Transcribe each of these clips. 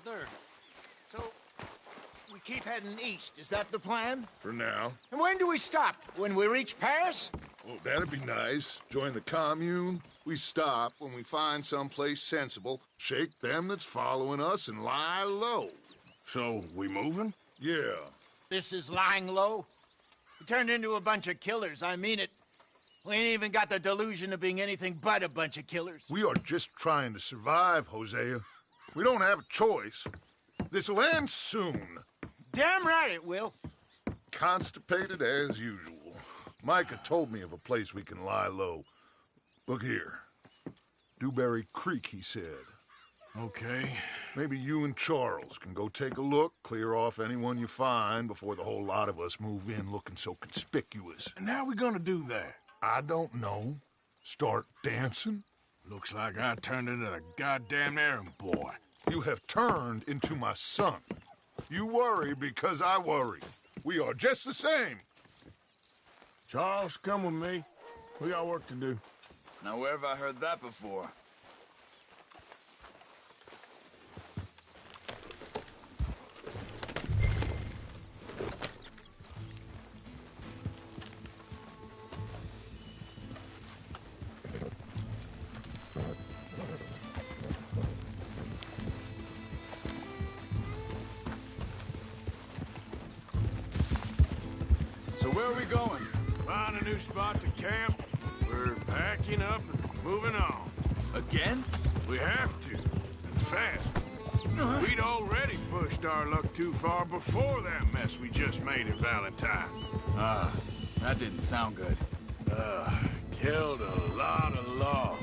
Arthur. So, we keep heading east, is that the plan? For now. And when do we stop? When we reach Paris? Well, that'd be nice. Join the commune. We stop when we find someplace sensible, shake them that's following us, and lie low. So, we moving? Yeah. This is lying low? We turned into a bunch of killers, I mean it. We ain't even got the delusion of being anything but a bunch of killers. We are just trying to survive, Hosea. We don't have a choice. This'll end soon. Damn right it will. Constipated as usual. Micah told me of a place we can lie low. Look here. Dewberry Creek, he said. Okay. Maybe you and Charles can go take a look, clear off anyone you find before the whole lot of us move in looking so conspicuous. And how we gonna do that? I don't know. Start dancing? Looks like I turned into the goddamn errand boy. You have turned into my son. You worry because I worry. We are just the same. Charles, come with me. We got work to do. Now, where have I heard that before? So where are we going? Find a new spot to camp. We're packing up and moving on. Again? We have to. And fast. We'd already pushed our luck too far before that mess we just made at Valentine. That didn't sound good. Killed a lot of law.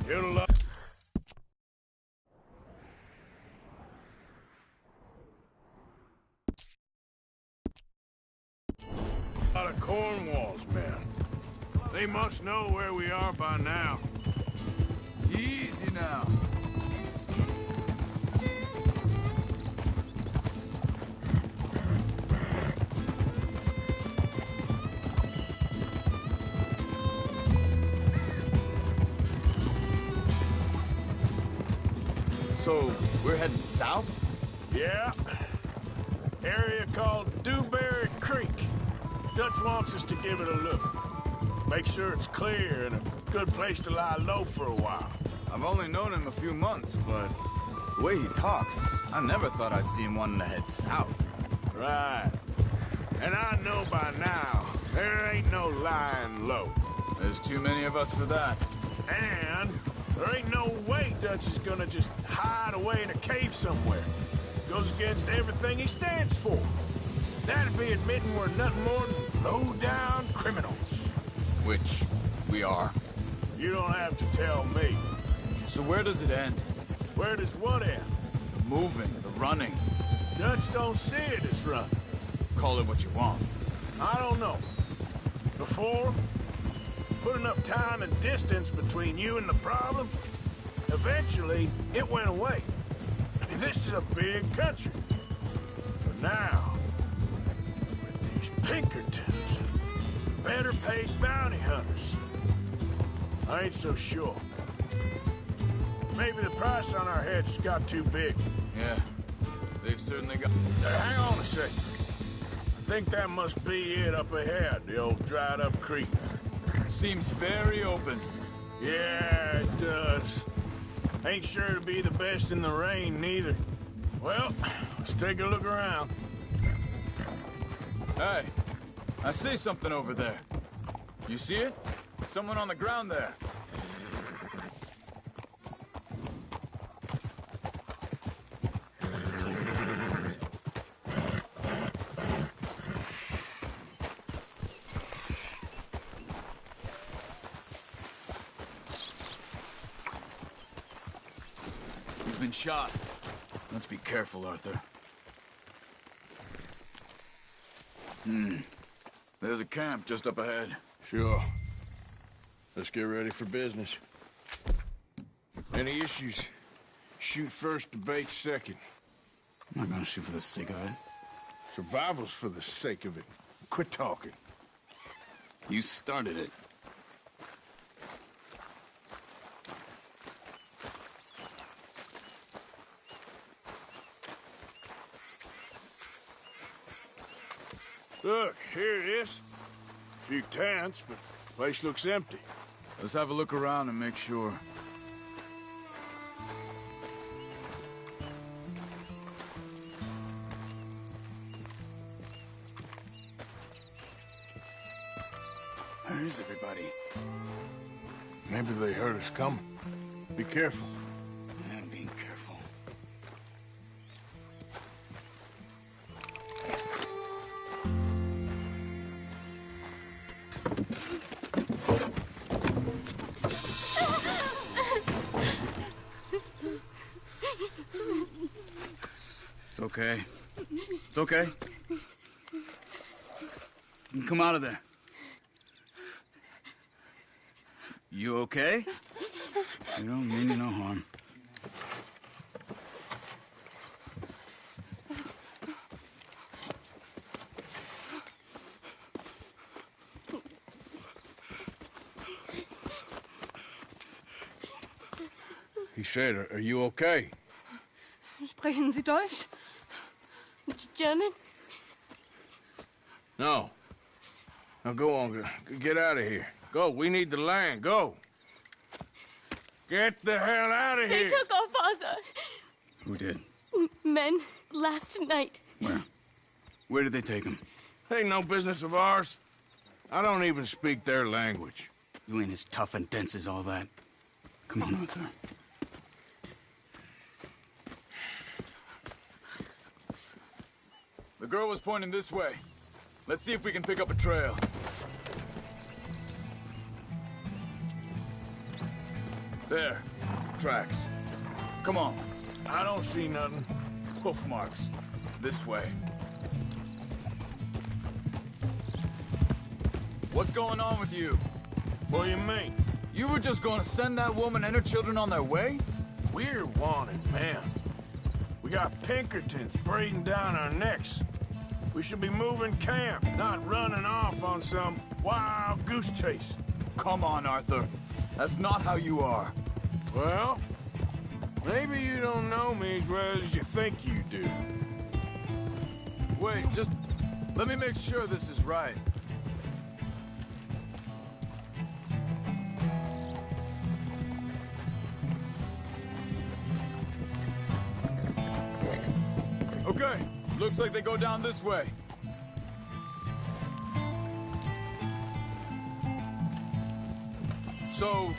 Killed a lot. A lot of Cornwall's men. They must know where we are by now. Easy now. So, we're heading south? Yeah. Area called Dewberry Creek. Dutch wants us to give it a look. Make sure it's clear and a good place to lie low for a while. I've only known him a few months, but the way he talks, I never thought I'd see him wanting to head south. Right. And I know by now, there ain't no lying low. There's too many of us for that. And there ain't no way Dutch is gonna just hide away in a cave somewhere. Goes against everything he stands for. That'd be admitting we're nothing more than low-down criminals. Which we are. You don't have to tell me. So where does it end? Where does what end? The moving, the running. Dutch don't see it as running. Call it what you want. I don't know. Before, put enough time and distance between you and the problem, eventually it went away. I mean, this is a big country. But now, with these Pinkertons, better paid bounty hunters, I ain't so sure. Maybe the price on our heads got too big. Yeah, they've certainly got... Hang on a second. I think that must be it up ahead, the old dried-up creek. Seems very open. Yeah, it does. Ain't sure to be the best in the rain, neither. Well, let's take a look around. Hey, I see something over there. You see it? Someone on the ground there. He's been shot. Let's be careful, Arthur. There's a camp just up ahead. Sure. Let's get ready for business. Any issues? Shoot first, debate second. I'm not gonna shoot for the sake of it. Survival's for the sake of it. Quit talking. You started it. Look, here it is. A few tents, but the place looks empty. Let's have a look around and make sure. Where is everybody? Maybe they heard us coming. Be careful. I'm being careful. It's okay. It's okay. You can come out of there. You okay? You don't mean you no harm. He said, are you okay? Sprechen Sie Deutsch? German? No. Now go on, get out of here. Go, we need the land, go. Get the hell out of They here! took our father. Who did? Men last night. Where? Where did they take him? Ain't no business of ours. I don't even speak their language. You ain't as tough and dense as all that. Come on, Arthur. The girl was pointing this way. Let's see if we can pick up a trail. There. Tracks. Come on. I don't see nothing. Hoof marks. This way. What's going on with you? What do you mean? You were just going to send that woman and her children on their way? We're wanted, man. We got Pinkertons breathing down our necks. We should be moving camp, not running off on some wild goose chase. Come on, Arthur. That's not how you are. Well, maybe you don't know me as well as you think you do. Wait, just let me make sure this is right. Okay, looks like they go down this way. So,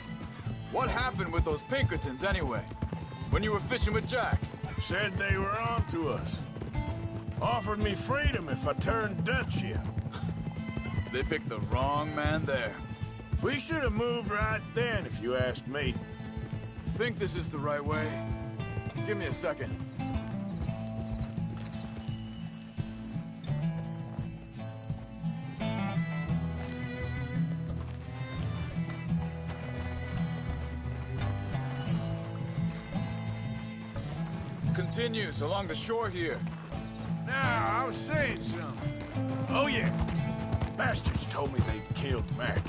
what happened with those Pinkertons anyway? When you were fishing with Jack? Said they were on to us. Offered me freedom if I turned Dutch here. They picked the wrong man there. We should have moved right then, if you ask me. Think this is the right way? Give me a second. Continues along the shore here. Now, I was saying something. Oh, yeah. Bastards told me they'd killed Mac.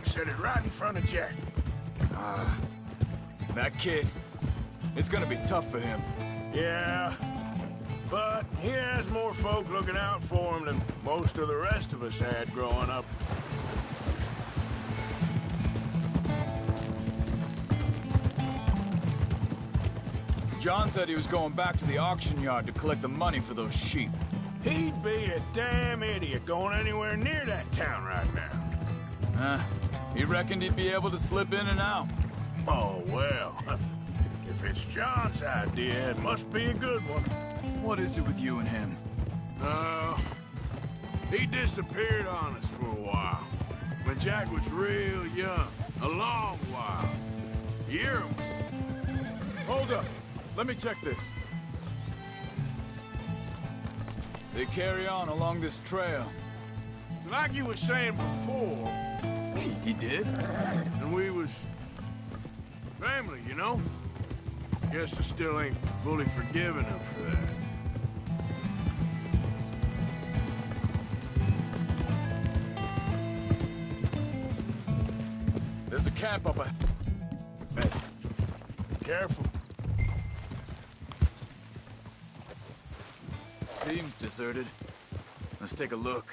Said it right in front of Jack. That kid, it's gonna be tough for him. Yeah, but he has more folk looking out for him than most of the rest of us had growing up. John said he was going back to the auction yard to collect the money for those sheep. He'd be a damn idiot going anywhere near that town right now. He reckoned he'd be able to slip in and out. Oh, well. If it's John's idea, it must be a good one. What is it with you and him? He disappeared on us for a while. When Jack was real young. A long while. Year or more. Hold up. Let me check this. They carry on along this trail. Like you were saying before, He did? and we was family, you know? Guess I still ain't fully forgiven him for that. There's a camp up ahead. Hey, careful. Seems deserted. Let's take a look.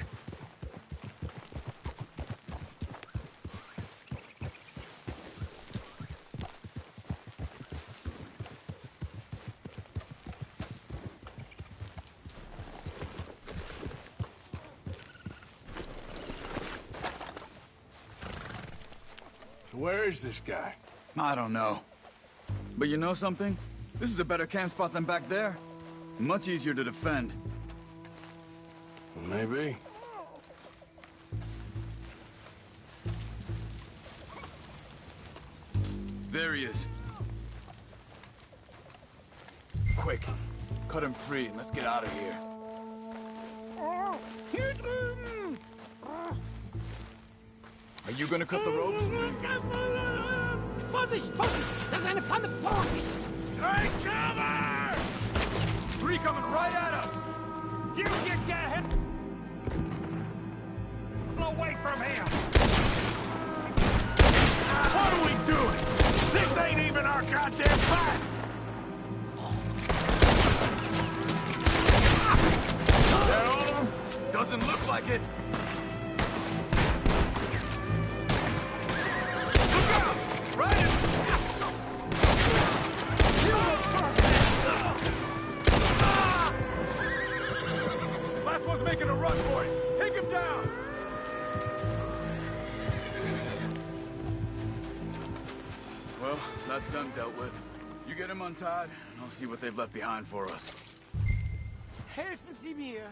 Where is this guy? I don't know. But you know something? This is a better camp spot than back there. Much easier to defend. Maybe. There he is. Quick, cut him free and let's get out of here. Are you gonna cut the ropes? Vorsicht, Vorsicht! Das ist eine Falle! Vorsicht! Take cover! Three coming right at us! You get that! Away from him! What are we doing? This ain't even our goddamn fight! That all of them? Doesn't look like it. Look out! Right! Last one's making a run for it. Take him down. Well, that's them dealt with. You get him untied, and I'll see what they've left behind for us. Helfen Sie mir!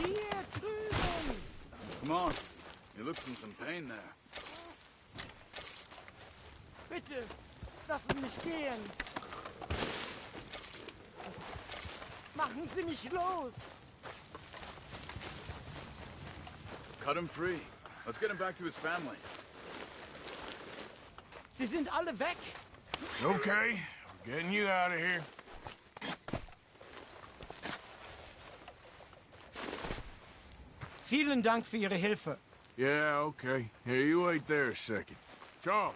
Hier drüben! Come on. He looks in some pain there. Bitte, lassen mich gehen! Machen Sie mich los! Cut him free. Let's get him back to his family. Sie sind alle weg! Okay, we're getting you out of here. Vielen Dank für Ihre Hilfe. Yeah, okay. Here, you wait there a second. Charles,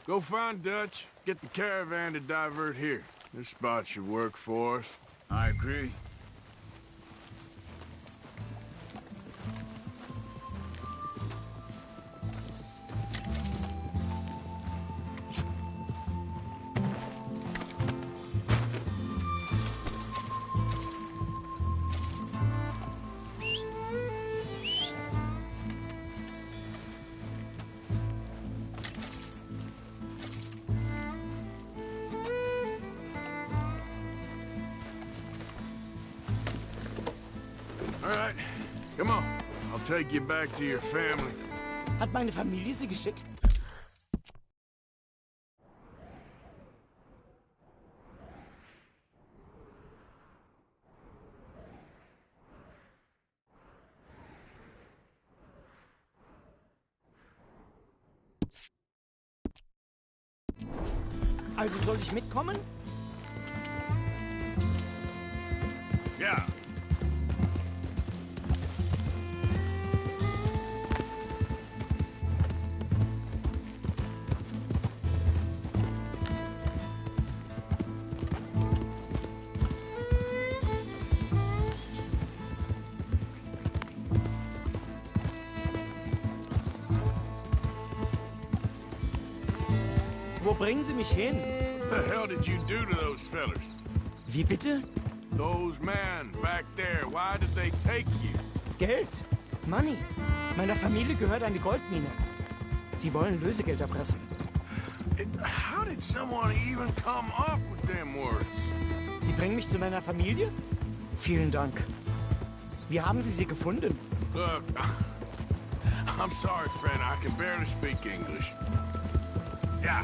go find Dutch, get the caravan to divert here. This spot should work for us. I agree. All right, come on. I'll take you back to your family. Hat meine Familie Sie geschickt? Also soll ich mitkommen? Ja. Wo bringen Sie mich hin? What the hell did you do to those fellers? Wie bitte? Those men back there, why did they take you? Geld. Money. Meiner Familie gehört eine Goldmine. Sie wollen Lösegeld erpressen. How did someone even come up with them words? Sie bringen mich zu meiner Familie? Vielen Dank. Wie haben Sie sie gefunden? Look, I'm sorry, friend. I can barely speak English. Yeah.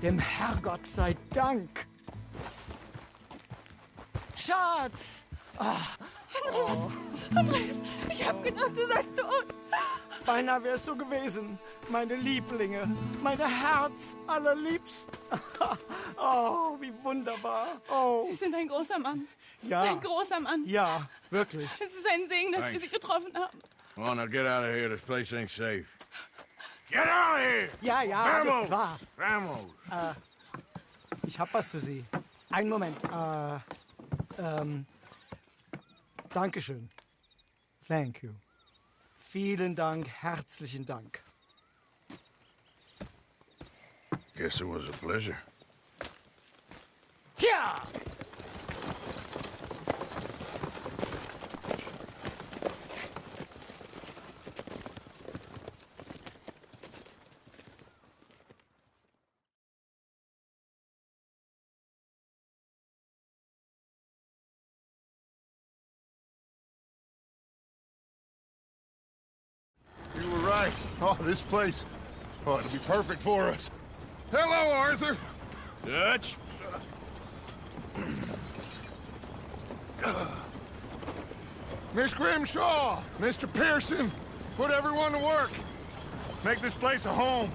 Dem Herrgott sei Dank. Schatz! Andreas, ich hab gedacht, du seist tot. Beinahe wärst du gewesen. Meine Lieblinge, meine Herz allerliebsten. Oh, wie wunderbar. Oh, Sie sind ein großer Mann. ja. Ein großer Mann. Ja, wirklich. Es ist ein Segen, dass wir Sie getroffen haben. Come on, now get out of here. This place ain't safe. Get out of here! Ja, ja, alles klar. Vamos! Ich hab was für Sie. Einen Moment. Dankeschön. Thank you. Vielen Dank, herzlichen Dank. Guess it was a pleasure. Ja! You were right. Oh, this place. Oh, it'll be perfect for us. Hello, Arthur. Dutch? Miss Grimshaw, Mr. Pearson, put everyone to work. Make this place a home.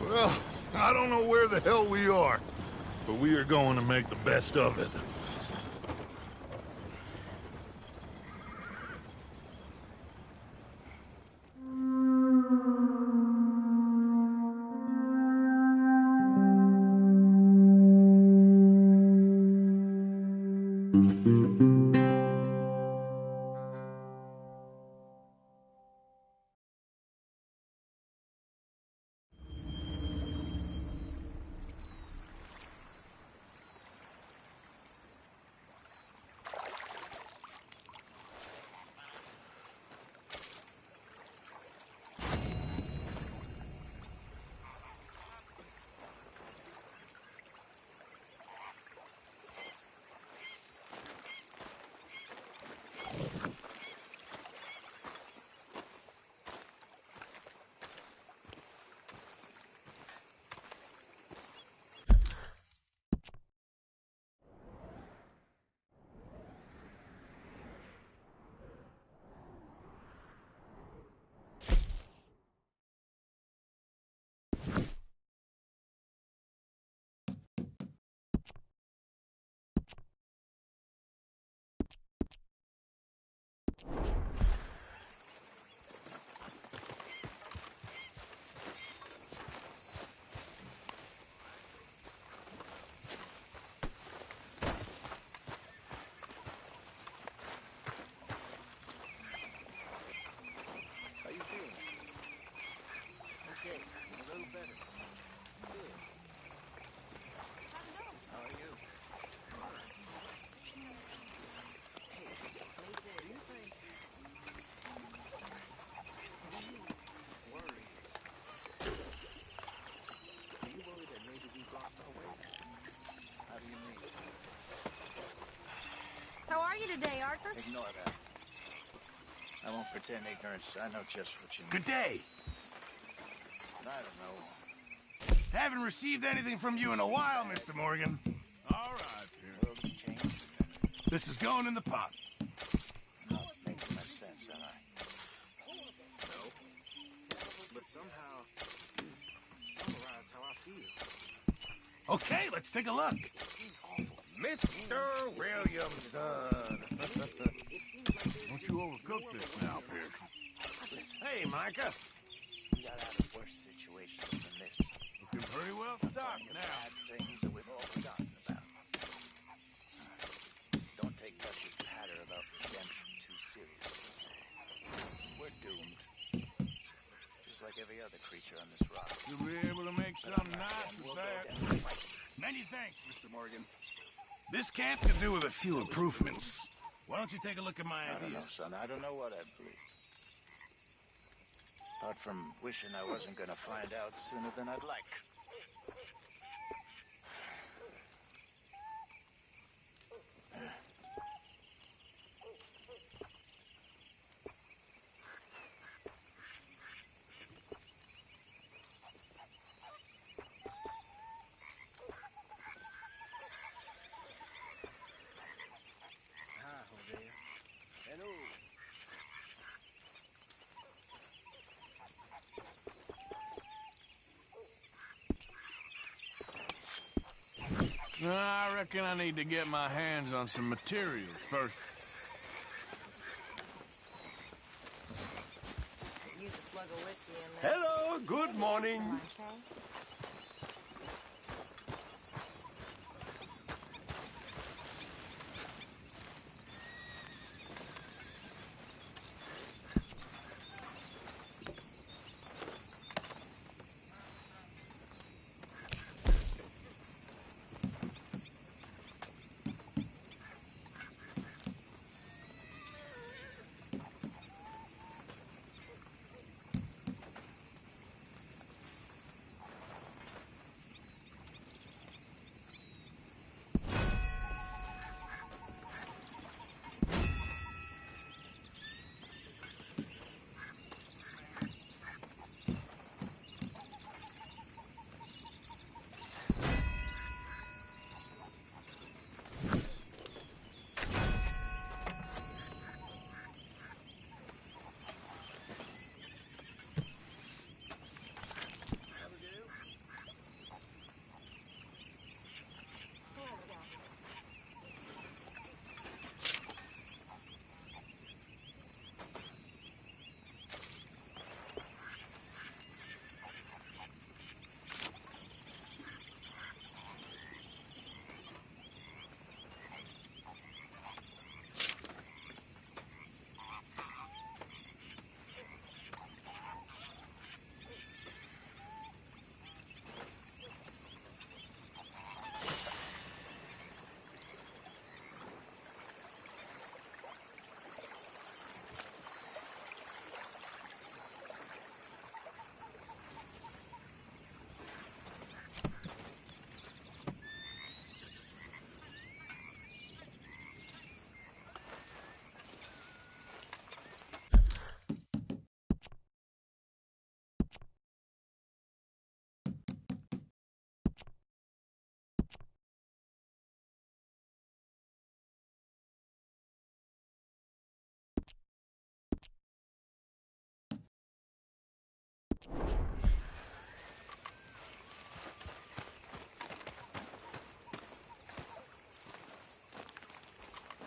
Well, I don't know where the hell we are, but we are going to make the best of it. How are you today, Arthur? Ignore that. I won't pretend ignorance. I know just what you mean. Good day. I don't know. Haven't received anything from you in a while, Mr. Morgan. All right, The world has changed. This is going in the pot. Not making much sense, am I? But somehow, summarize how I feel. Okay, let's take a look. Mr. Williamson. Don't you overcook this now, Pearson. Hey, Micah. We got out of worse situations than this. Looking pretty well stocked now. Bad things that we've all forgotten about. Don't take Dutch's patter about redemption too seriously. We're doomed. Just like every other creature on this rock. You'll be able to make something nice with that. Many thanks, Mr. Morgan. This camp could do with a few improvements. Why don't you take a look at my I don't know, ideas? son. I don't know what I believe. Apart from wishing I wasn't gonna find out sooner than I'd like. I reckon I need to get my hands on some materials first. Use a slug of whiskey in there. Hello, good morning. Okay.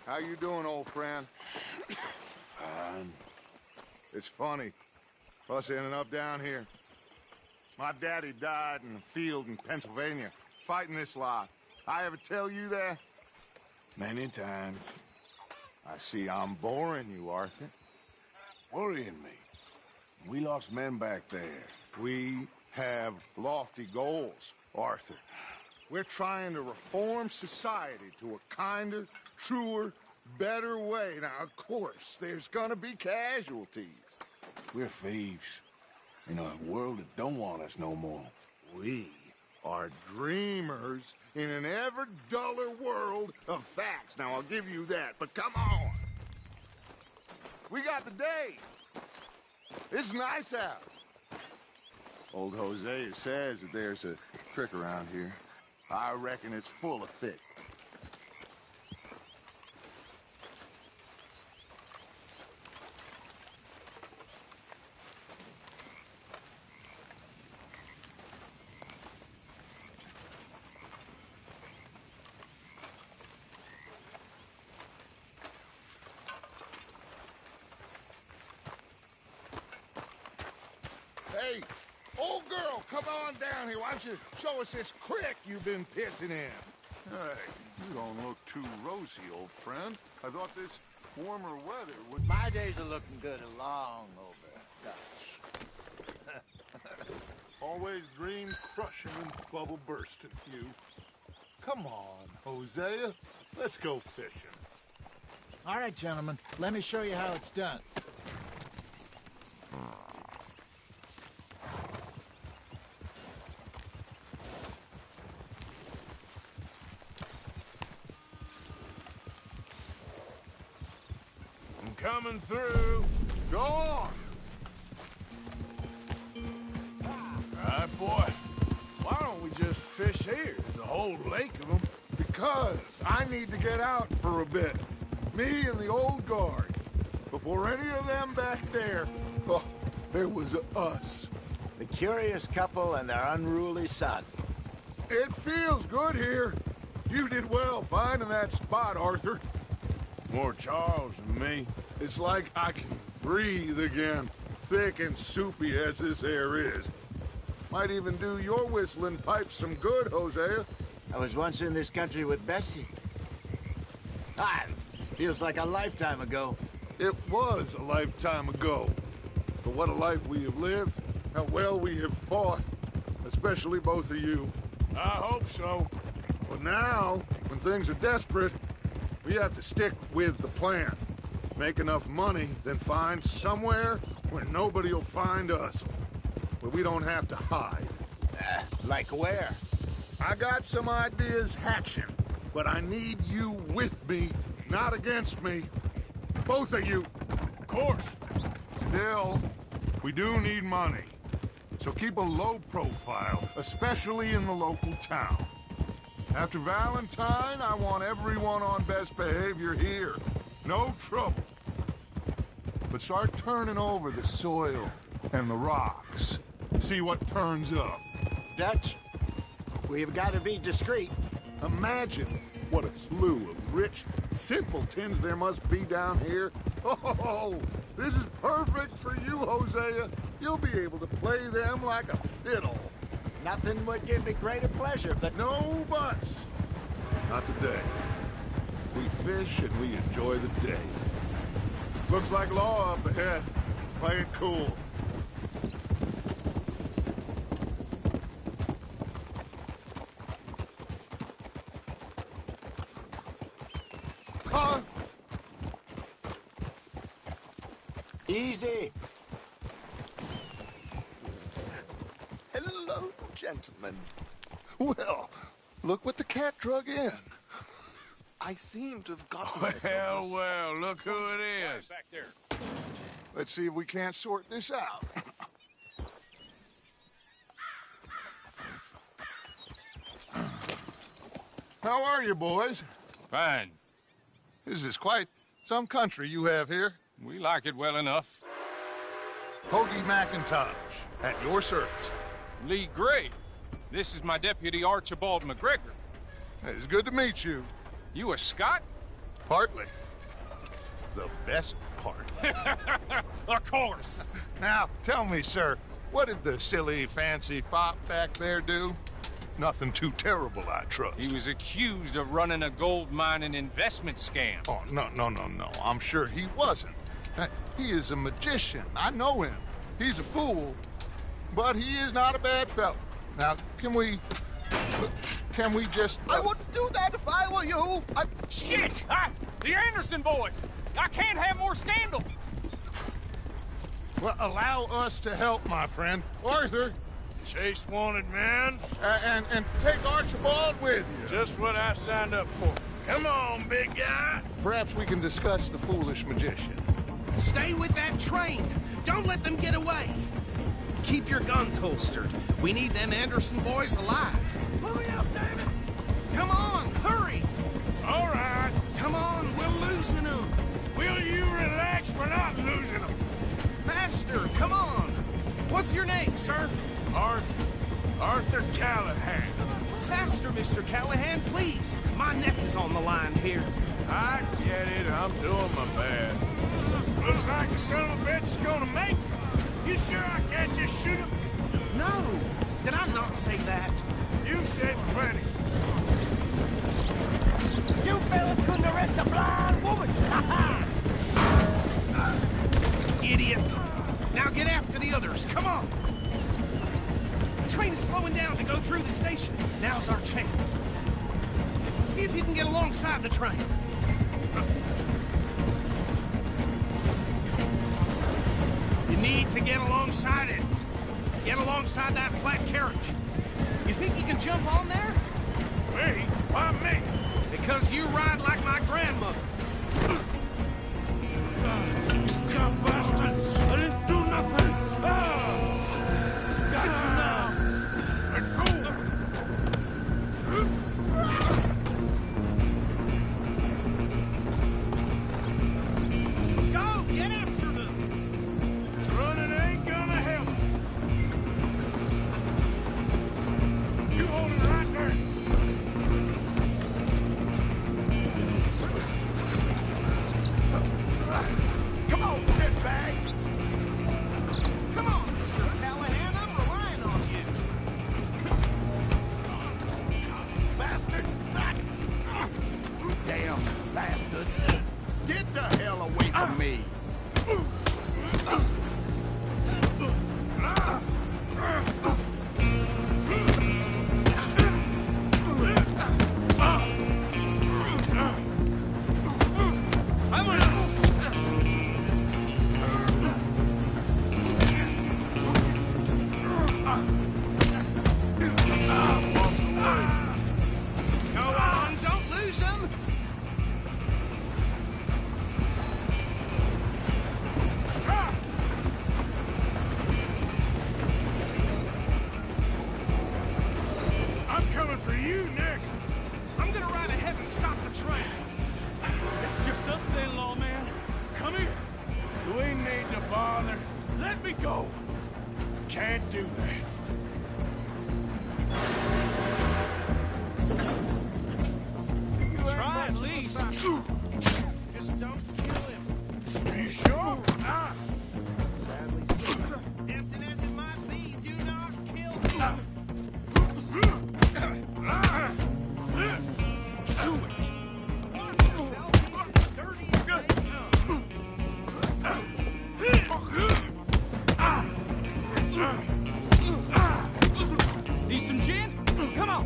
How you doing, old friend? Fine. It's funny. Us ending up down here. My daddy died in the field in Pennsylvania, fighting this lot. I ever tell you that? Many times. I see I'm boring you, Arthur. Worrying me. We lost men back there. We have lofty goals, Arthur. We're trying to reform society to a kinder, truer, better way. Now, of course, there's gonna be casualties. We're thieves. In a world that don't want us no more. We are dreamers in an ever duller world of facts. Now, I'll give you that, but come on. We got the day. It's nice out. Old Hosea says that there's a creek around here. I reckon it's full of fish. Hey, old girl, come on down here. Why don't you show us this creek you've been pissing in? Hey, you don't look too rosy, old friend. I thought this warmer weather would... My days are looking good along over, Dutch. Always dream crushing and bubble bursting, you. Come on, Hosea. Let's go fishing. All right, gentlemen. Let me show you how it's done. I'm coming through. Go on. All right, boy. Why don't we just fish here? There's a whole lake of them. Because I need to get out for a bit. Me and the old guard. Before any of them back there, oh, there was us. The curious couple and their unruly son. It feels good here. You did well finding that spot, Arthur. More Charles than me. It's like I can breathe again, thick and soupy as this air is. Might even do your whistling pipes some good, Hosea. I was once in this country with Bessie. Feels like a lifetime ago. It was a lifetime ago. But what a life we have lived. How well we have fought. Especially both of you. I hope so. But now, when things are desperate, we have to stick with the plan. Make enough money, then find somewhere where nobody will find us. Where we don't have to hide. Like where? I got some ideas hatching, but I need you with me, not against me. Both of you. Of course. Still, we do need money. So keep a low profile, especially in the local town. After Valentine, I want everyone on best behavior here. No trouble. But start turning over the soil and the rocks. See what turns up. Dutch, we've got to be discreet. Imagine what a slew of rich simpletons there must be down here. Oh, this is perfect for you, Hosea. You'll be able to play them like a fiddle. Nothing would give me greater pleasure, but... No buts. Not today. We fish and we enjoy the day. Looks like law up ahead. Play it cool. Easy. Hello, gentlemen. Well, look what the cat drug in. I seem to have gotten Well, look who it is. Back there. Let's see if we can't sort this out. How are you, boys? Fine. This is quite some country you have here. We like it well enough. Hoagie McIntosh, at your service. Lee Gray. This is my deputy Archibald McGregor. It's good to meet you. You a Scot? Partly. The best part. Of course. Now, tell me, sir, what did the silly, fancy fop back there do? Nothing too terrible, I trust. He was accused of running a gold mining investment scam. Oh, no. I'm sure he wasn't. He is a magician. I know him. He's a fool, but he is not a bad fellow. Now, can we just... I wouldn't do that if I were you. Shit! The Anderson boys! I can't have more scandal! Well, allow us to help, my friend. Arthur! Chase wanted man. And take Archibald with you. Just what I signed up for. Come on, big guy. Perhaps we can discuss the foolish magician. Stay with that train. Don't let them get away. Keep your guns holstered. We need them Anderson boys alive. Hurry up, David. Come on, hurry. All right. Come on, we're losing them. Will you relax? We're not losing them. Faster, come on. What's your name, sir? Arthur Callahan. Faster, Mr. Callahan, please. My neck is on the line here. I get it. I'm doing my best. Looks like the son of a bitch is gonna make it. You sure I can't just shoot him? No. Did I not say that? You said plenty. You fellas couldn't arrest a blind woman. Idiot. Now get after the others. Come on. The train is slowing down to go through the station. Now's our chance. See if you can get alongside the train. You need to get alongside it. Get alongside that flat carriage. You think you can jump on there? Me? Why me? Because you ride like my grandmother. Come bastards! I didn't do nothing! Got you now! Let go! Go! Get after them! Running ain't gonna help. You hold it right there. Father, let me go. I can't do that. Try at least. Just don't kill him. Are you sure? Tempting as it might be, do not kill me. Do it. Need some gin? Come on.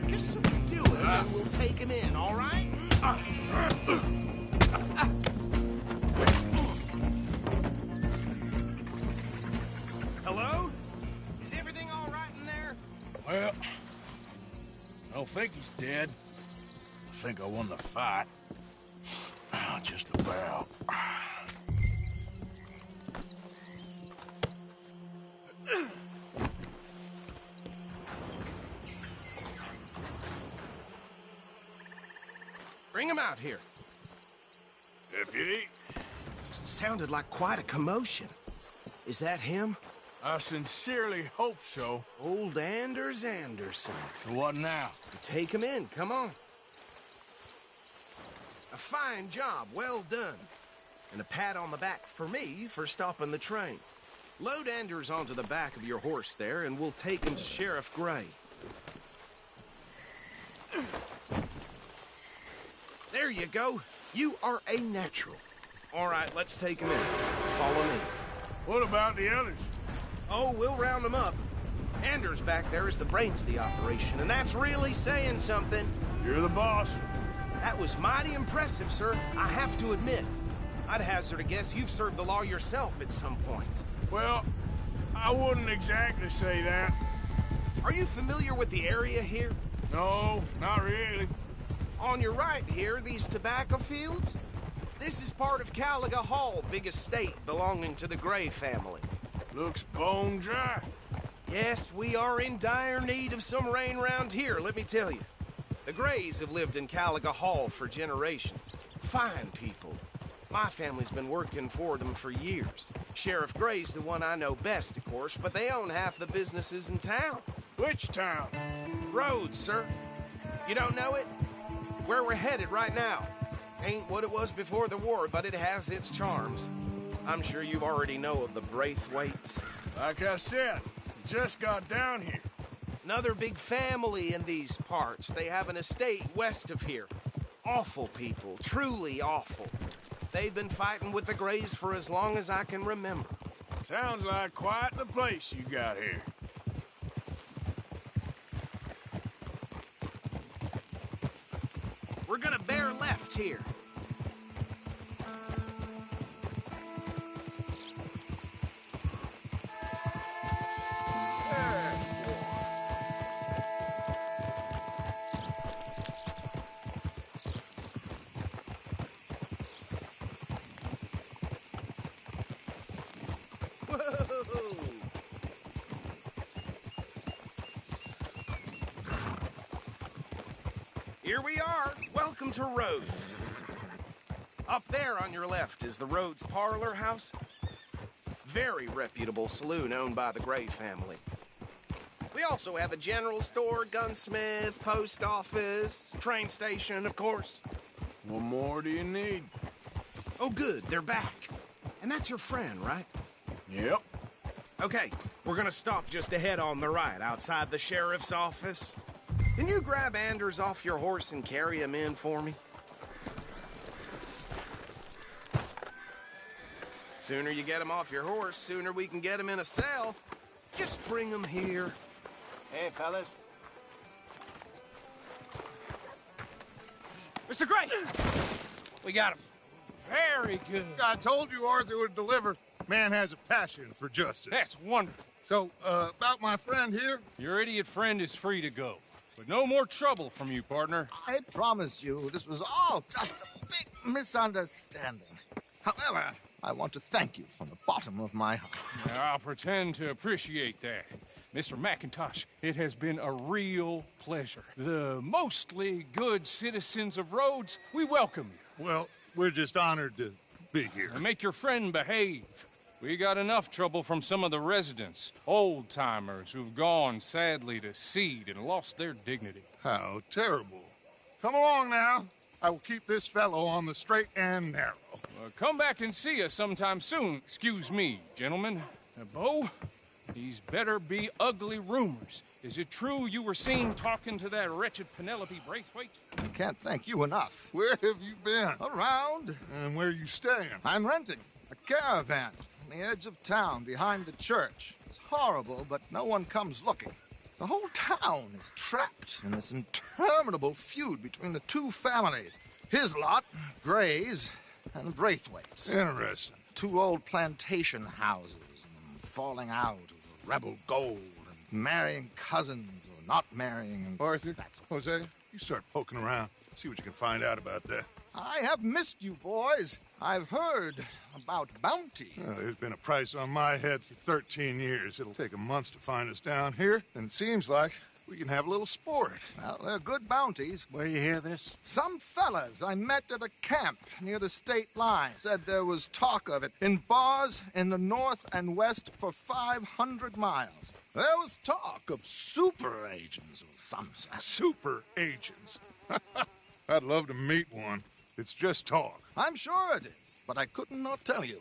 Just so we do it, and we'll take him in, all right? Hello? Is everything all right in there? Well, I don't think he's dead. I think I won the fight. Just about. Bring him out here. Deputy? Sounded like quite a commotion. Is that him? I sincerely hope so. Old Anders Anderson. What now? Take him in, come on. A fine job, well done. And a pat on the back for me for stopping the train. Load Anders onto the back of your horse there, and we'll take him to Sheriff Gray. There you go. You are a natural. All right, let's take him in. Follow me. What about the others? Oh, we'll round them up. Anders back there is the brains of the operation, and that's really saying something. You're the boss. That was mighty impressive, sir. I have to admit. I'd hazard a guess you've served the law yourself at some point. Well, I wouldn't exactly say that. Are you familiar with the area here? No, not really. On your right here, these tobacco fields? This is part of Caliga Hall, big estate belonging to the Gray family. Looks bone dry. Yes, we are in dire need of some rain round here, let me tell you. The Grays have lived in Caliga Hall for generations. Fine people. My family's been working for them for years. Sheriff Gray's the one I know best, of course, but they own half the businesses in town. Which town? Rhodes, sir. You don't know it? Where we're headed right now. Ain't what it was before the war, but it has its charms. I'm sure you already know of the Braithwaites. Like I said, just got down here. Another big family in these parts. They have an estate west of here. Awful people, truly awful. They've been fighting with the Grays for as long as I can remember. Sounds like quite the place you got here. We're gonna bear left here. Here we are. Welcome to Rhodes. Up there on your left is the Rhodes Parlor House. Very reputable saloon owned by the Gray family. We also have a general store, gunsmith, post office, train station, of course. What more do you need? Oh, good. They're back. And that's your friend, right? Yep. Okay, we're gonna stop just ahead on the right, outside the sheriff's office. Can you grab Anders off your horse and carry him in for me? Sooner you get him off your horse, sooner we can get him in a cell. Just bring him here. Hey, fellas. Mr. Gray! We got him. Very good. I told you Arthur would deliver. Man has a passion for justice. That's wonderful. So, about my friend here? Your idiot friend is free to go. But no more trouble from you, partner. I promise you, this was all just a big misunderstanding. However, I want to thank you from the bottom of my heart. I'll pretend to appreciate that. Mr. McIntosh, it has been a real pleasure. The mostly good citizens of Rhodes, we welcome you. Well, we're just honored to be here. And make your friend behave. We got enough trouble from some of the residents, old-timers who've gone, sadly, to seed and lost their dignity. How terrible. Come along now. I will keep this fellow on the straight and narrow. Come back and see us sometime soon. Excuse me, gentlemen. Bo, these better be ugly rumors. Is it true you were seen talking to that wretched Penelope Braithwaite? I can't thank you enough. Where have you been? Around. And where are you staying? I'm renting a caravan on the edge of town behind the church. It's horrible, but no one comes looking. The whole town is trapped in this interminable feud between the two families. His lot, Gray's, and Braithwaite's. Interesting. Two old plantation houses, and falling out over rebel gold, and marrying cousins or not marrying. And Arthur, Hosea, you start poking around. See what you can find out about that. I have missed you, boys. I've heard about bounty. Well, there's been a price on my head for 13 years. It'll take a month to find us down here, and it seems like we can have a little sport. Well, they're good bounties. Where you hear this? Some fellas I met at a camp near the state line said there was talk of it in bars in the north and west for 500 miles. There was talk of super agents or some such. Super agents? I'd love to meet one. It's just talk. I'm sure it is, but I couldn't not tell you.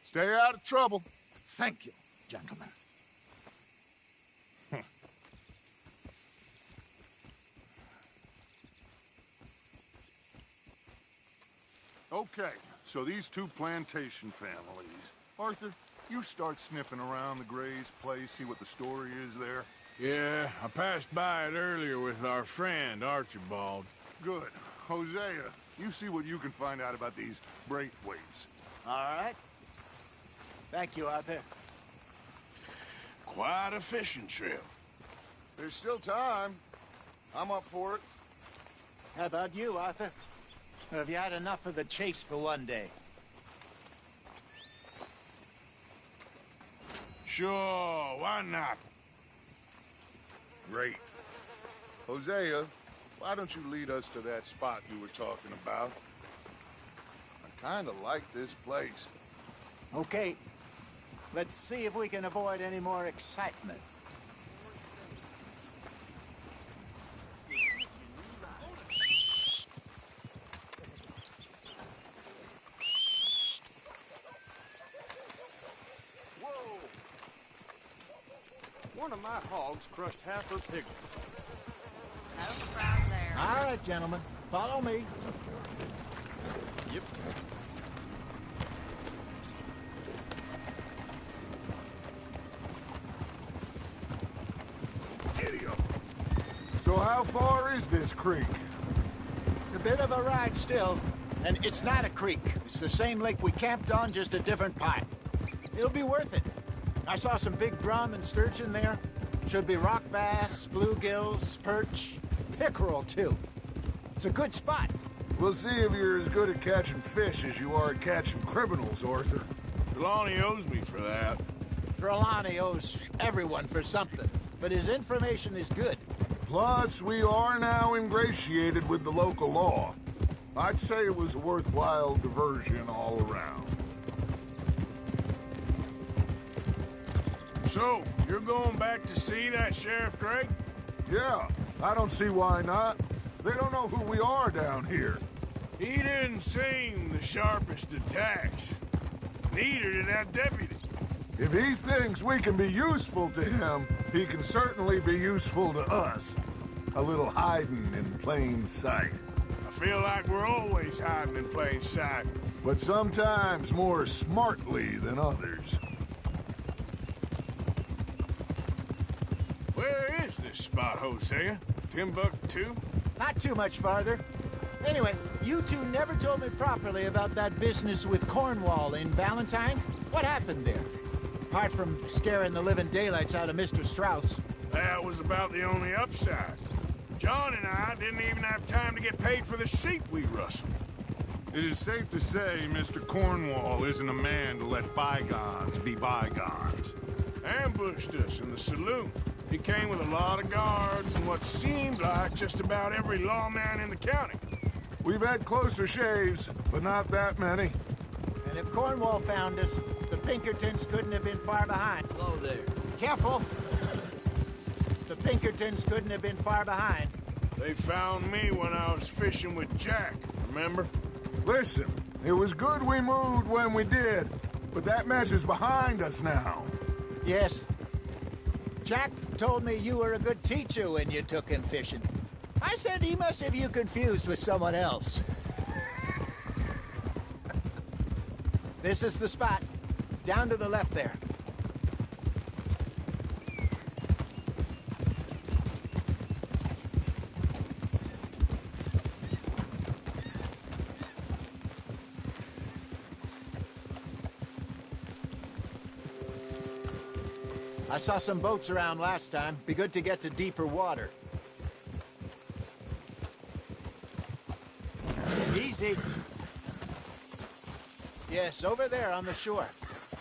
Stay out of trouble. Thank you, gentlemen. Okay, so these two plantation families. Arthur, you start sniffing around the Gray's place, see what the story is there. Yeah, I passed by it earlier with our friend, Archibald. Good. Hosea, you see what you can find out about these Braithwaites. All right. Thank you, Arthur. Quite a fishing trip. There's still time. I'm up for it. How about you, Arthur? Or have you had enough of the chase for one day? Sure, why not? Great. Hosea, why don't you lead us to that spot you were talking about? I kind of like this place. Okay. Let's see if we can avoid any more excitement. One of my hogs crushed half her piglets. No surprise there. All right, gentlemen. Follow me. Yep. Idiot. So how far is this creek? It's a bit of a ride still, and it's not a creek. It's the same lake we camped on, just a different part. It'll be worth it. I saw some big drum and sturgeon there. Should be rock bass, bluegills, perch, pickerel, too. It's a good spot. We'll see if you're as good at catching fish as you are at catching criminals, Arthur. Trelawney owes me for that. Trelawney owes everyone for something, but his information is good. Plus, we are now ingratiated with the local law. I'd say it was a worthwhile diversion all around. So, you're going back to see that Sheriff Gray? Yeah, I don't see why not. They don't know who we are down here. He didn't seem the sharpest attacks. Neither did that deputy. If he thinks we can be useful to him, he can certainly be useful to us. A little hiding in plain sight. I feel like we're always hiding in plain sight. But sometimes more smartly than others. Where is this spot, Hosea? Timbuktu? Not too much farther. Anyway, you two never told me properly about that business with Cornwall in Valentine. What happened there? Apart from scaring the living daylights out of Mr. Strauss. That was about the only upside. John and I didn't even have time to get paid for the sheep we rustled. It is safe to say Mr. Cornwall isn't a man to let bygones be bygones. Ambushed us in the saloon. He came with a lot of guards and what seemed like just about every lawman in the county. We've had closer shaves, but not that many. And if Cornwall found us, the Pinkertons couldn't have been far behind. Hello there. Careful! The Pinkertons couldn't have been far behind. They found me when I was fishing with Jack, remember? Listen, it was good we moved when we did, but that mess is behind us now. Yes. Jack told me you were a good teacher when you took him fishing. I said he must have you confused with someone else. This is the spot. Down to the left there. I saw some boats around last time. Be good to get to deeper water. Easy. Yes, over there on the shore.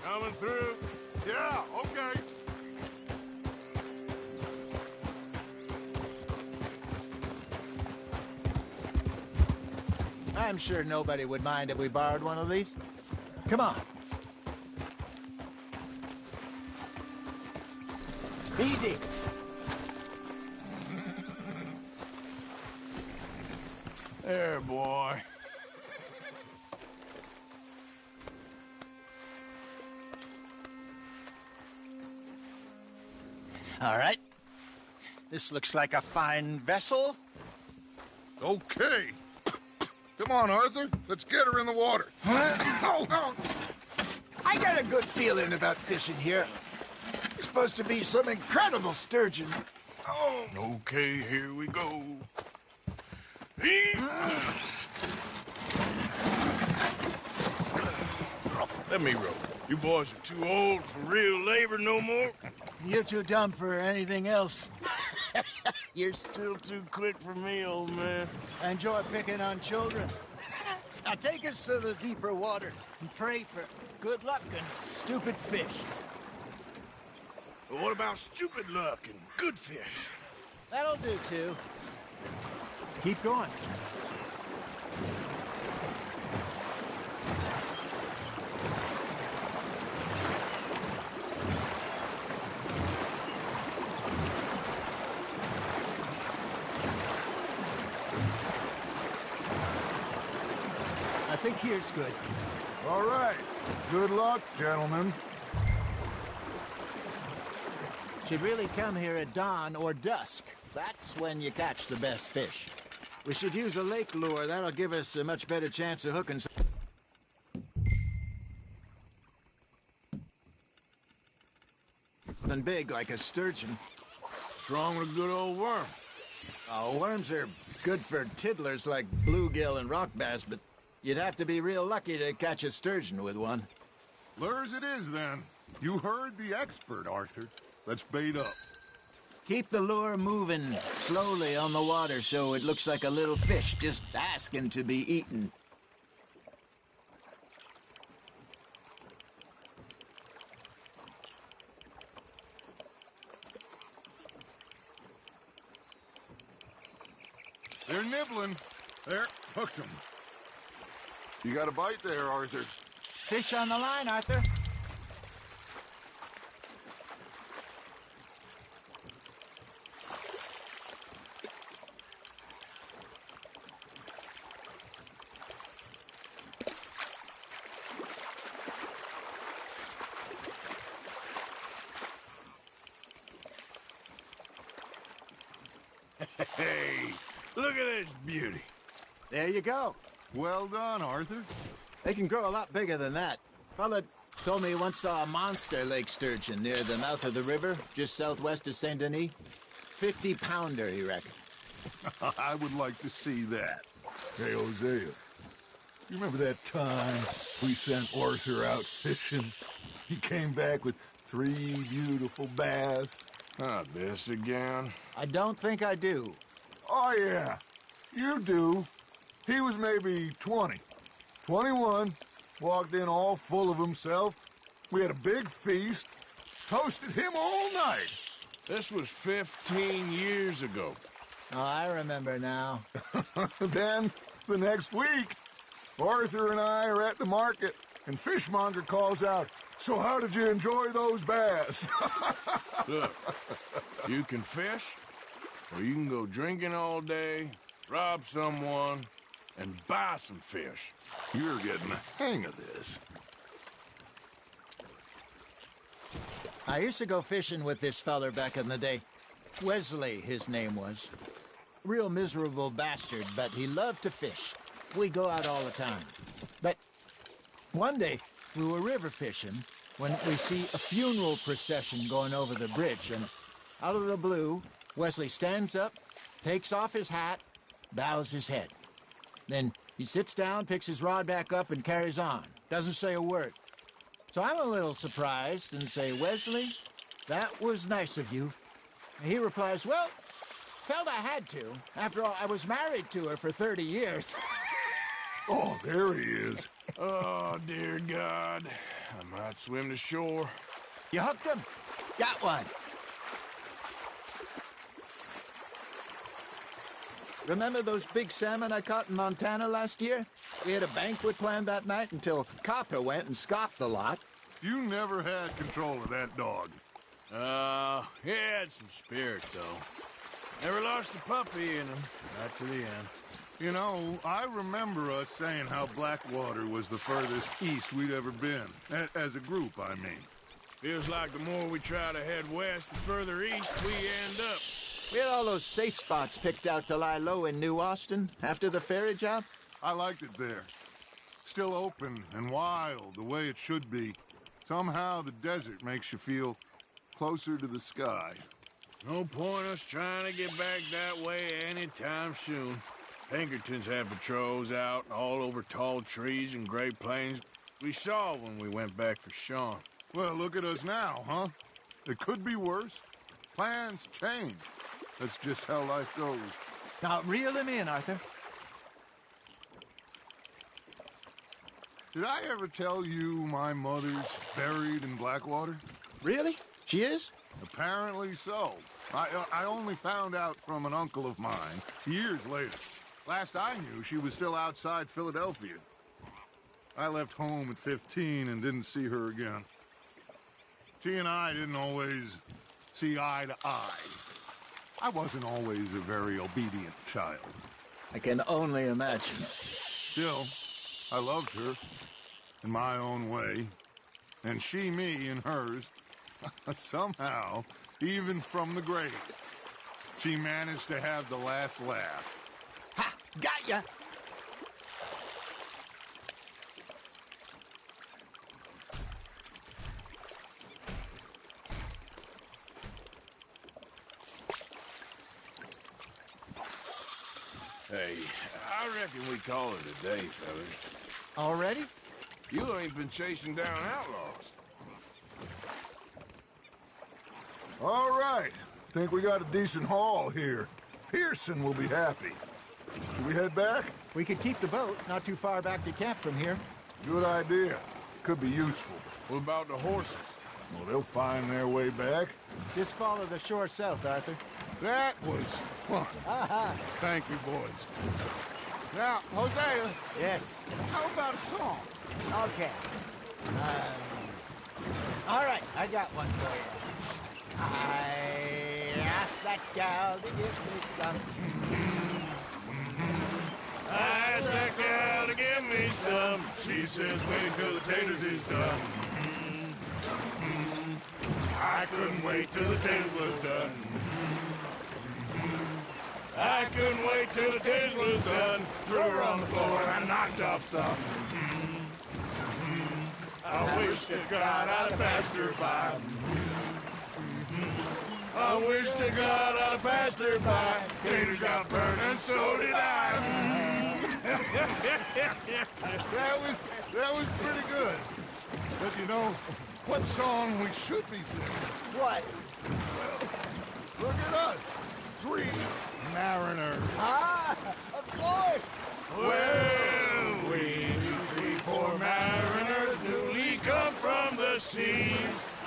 Coming through. Yeah, okay. I'm sure nobody would mind if we borrowed one of these. Come on. Easy. There, boy. All right. This looks like a fine vessel. Okay. Come on, Arthur. Let's get her in the water. I got a good feeling about fishing here. It's supposed to be some incredible sturgeon. Oh. Okay, here we go. Let me row. You boys are too old for real labor no more. You're too dumb for anything else. You're still too quick for me, old man. I enjoy picking on children. Now take us to the deeper water and pray for good luck and stupid fish. But what about stupid luck and good fish? That'll do, too. Keep going. I think here's good. All right. Good luck, gentlemen. Should really come here at dawn or dusk. That's when you catch the best fish. We should use a lake lure. That'll give us a much better chance of hooking something big like a sturgeon. Strong with a good old worm. Oh, worms are good for tiddlers like bluegill and rock bass, but you'd have to be real lucky to catch a sturgeon with one. Lures it is, then. You heard the expert, Arthur. Let's bait up. Keep the lure moving slowly on the water so it looks like a little fish just asking to be eaten. They're nibbling. There, hooked them. You got a bite there, Arthur. Fish on the line, Arthur. Hey, look at this beauty. There you go. Well done, Arthur. They can grow a lot bigger than that. Fella told me he once saw a monster lake sturgeon near the mouth of the river, just southwest of Saint Denis. 50-pounder, he reckoned. I would like to see that. Hey, Hosea, you remember that time we sent Arthur out fishing? He came back with 3 beautiful bass. Not this again. I don't think I do. Oh, yeah. You do. He was maybe 20. 21. Walked in all full of himself. We had a big feast. Toasted him all night. This was 15 years ago. Oh, I remember now. Then, the next week, Arthur and I are at the market. And Fishmonger calls out, "So how did you enjoy those bass?" Look, you can fish, or you can go drinking all day, rob someone, and buy some fish. You're getting the hang of this. I used to go fishing with this feller back in the day. Wesley, his name was. Real miserable bastard, but he loved to fish. We'd go out all the time. But one day, we were river fishing when we see a funeral procession going over the bridge, and out of the blue, Wesley stands up, takes off his hat, bows his head. Then he sits down, picks his rod back up, and carries on. Doesn't say a word. So I'm a little surprised and say, "Wesley, that was nice of you." And he replies, "Well, felt I had to. After all, I was married to her for 30 years. Oh, there he is. Oh, dear God. I might swim to shore. You hooked him? Got one. Remember those big salmon I caught in Montana last year? We had a banquet planned that night until Copper went and scoffed the lot. You never had control of that dog. He had some spirit, though. Never lost the puppy in him, not to the end. You know, I remember us saying how Blackwater was the furthest east we'd ever been. As a group, I mean. Feels like the more we try to head west, the further east we end up. We had all those safe spots picked out to lie low in New Austin after the ferry job. I liked it there. Still open and wild, the way it should be. Somehow the desert makes you feel closer to the sky. No point us trying to get back that way anytime soon. Pinkertons had patrols out all over tall trees and Great Plains. We saw when we went back for Sean. Well, look at us now, huh? It could be worse. Plans change. That's just how life goes. Now, reel him in, Arthur. Did I ever tell you my mother's buried in Blackwater? Really? She is? Apparently so. I only found out from an uncle of mine years later. Last I knew, she was still outside Philadelphia. I left home at 15 and didn't see her again. She and I didn't always see eye to eye. I wasn't always a very obedient child. I can only imagine. Still, I loved her in my own way, and she me in hers. Somehow, even from the grave, she managed to have the last laugh. Ha! Got ya! Hey, I reckon we call it a day, fellas. Already? You ain't been chasing down outlaws. All right. Think we got a decent haul here. Pearson will be happy. Should we head back? We could keep the boat not too far back to camp from here. Good idea. Could be useful. What about the horses? Well, they'll find their way back. Just follow the shore south, Arthur. That was fun. Thank you, boys. Now, Hosea. Yes? How about a song? Okay. All right, I got one for you. I asked that gal to give me some. I asked that gal to give me some. She says wait till the taters is done. I couldn't wait till the taters was done. I couldn't wait till the taters was done. Threw her on the floor and I knocked off some. I wish to God I'd have passed her by. I wish to God I'd have passed her by. Taters got burned and so did I. That was pretty good. But you know, what song we should be singing? What? Well, look at us. 3 mariners. Ah, of course. Well, we 3 poor mariners newly come from the seas.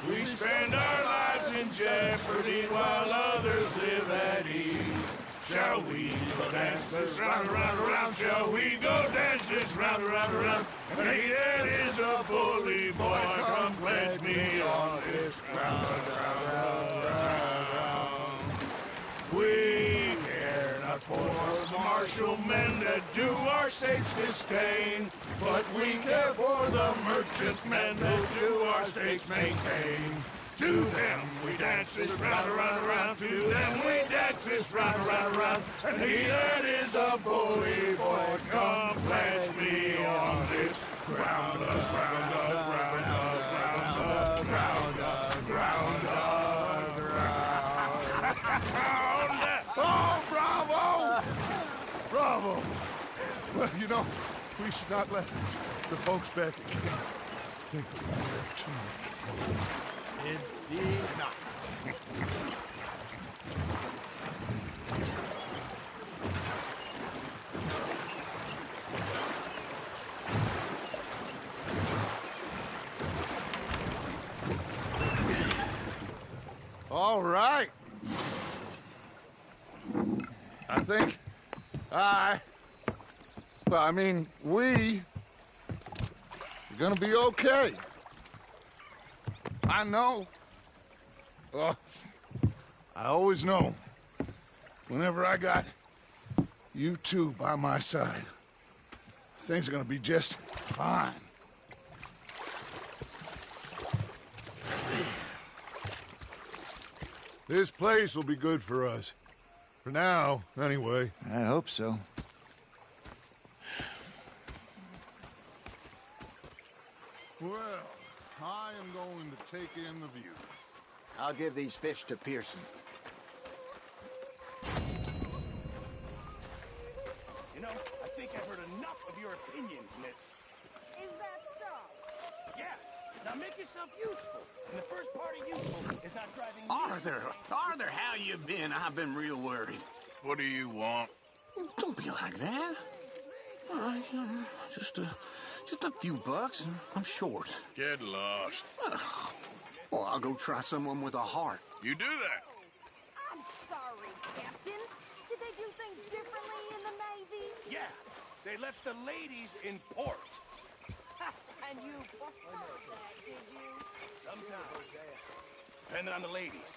We spend our lives in jeopardy while others live at ease. Shall we go dance this round, round, round? Shall we go dance this round, round, round? And he that is a bully boy, come pledge me on this ground, round, round, round. We care not for the martial men that do our states disdain, but we care for the merchant men that do our states maintain. To them we dance this round, round, round. To them we dance this round, round, round. And he that is a bully boy, come pledge me on this ground, ground, ground, ground, ground, ground, ground, ground. Oh, bravo! Bravo! Well, you know, we should not let the folks back at camp think that we're too much fun. Indeed not. All right. I think we are gonna be okay. I know. Oh, I always know. Whenever I got you two by my side, things are gonna be just fine. This place will be good for us. For now, anyway. I hope so. Well, I am going to take in the view. I'll give these fish to Pearson. You know, I think I've heard enough of your opinions, miss. Is that so? Yeah. Now make yourself useful. And the first part of useful is not driving me. Arthur, how you been? I've been real worried. What do you want? Don't be like that. All right, just a few bucks. I'm short. Get lost. Well, I'll go try someone with a heart. You do that. I'm sorry, Captain. Did they do things differently in the Navy? Yeah. They left the ladies in port. And you preferred that, did you? Sometimes. Depending on the ladies.